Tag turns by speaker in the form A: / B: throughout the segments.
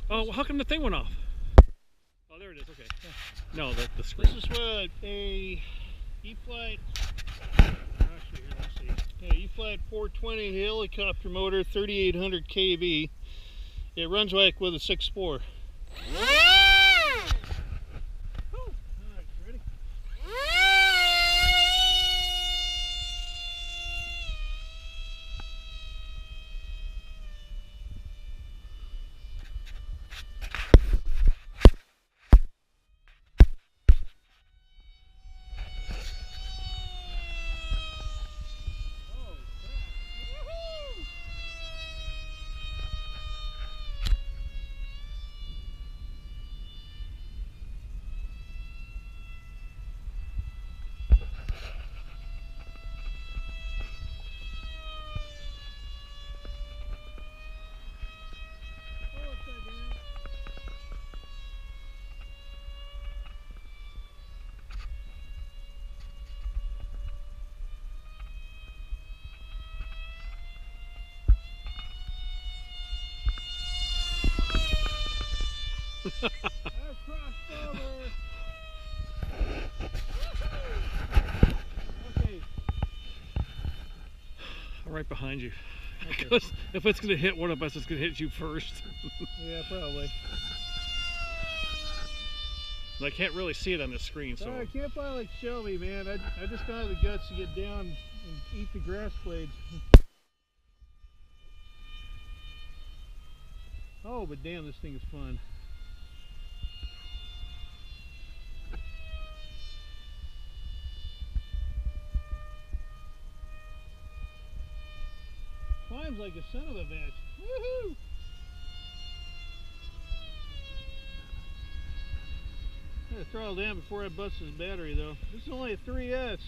A: Oh, how come the thing went off? Oh, there it is. Okay. No, the screen.
B: This is what a Eflite. Actually, here, let's see. Yeah, Eflite 420 helicopter motor, 3,800 kV. It runs like with a 6.4. Okay.
A: Right behind you.
B: Okay.
A: If it's going to hit one of us, it's going to hit you first.
B: Yeah, probably.
A: I can't really see it on the screen, so.
B: I can't buy like Shelby, man. I just don't have the guts to get down and eat the grass blades. Oh, but damn, this thing is fun. Climbs like a son of a bitch. Woohoo! I gotta throttle down before I bust this battery, though. This is only a 3S.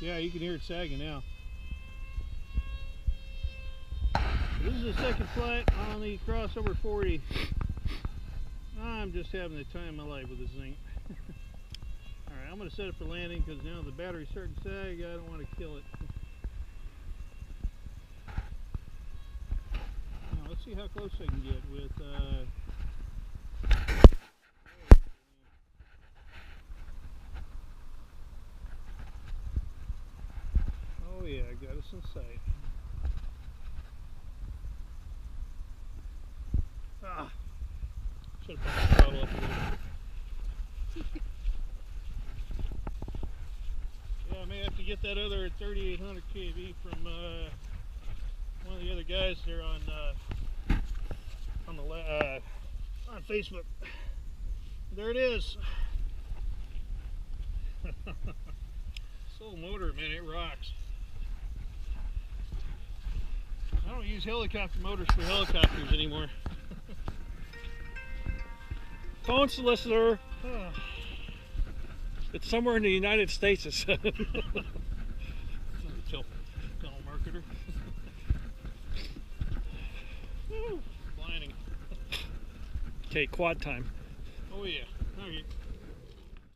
B: Yeah, you can hear it sagging now. This is the second flight on the crossover 40. I'm just having the time of my life with this thing. Alright, I'm going to set it for landing because now the battery's starting to sag. I don't want to kill it. Now let's see how close I can get with oh yeah, I got us in sight. Ah, should have put the throttle up a little. Yeah, I may have to get that other 3,800 kV from one of the other guys there on Facebook. There it is. Soul motor, man, it rocks. I don't use helicopter motors for helicopters anymore.
A: Phone solicitor. It's somewhere in the United States, it said.
B: Telemarketer. Woo, blinding.
A: Okay, quad time.
B: Oh yeah. Okay.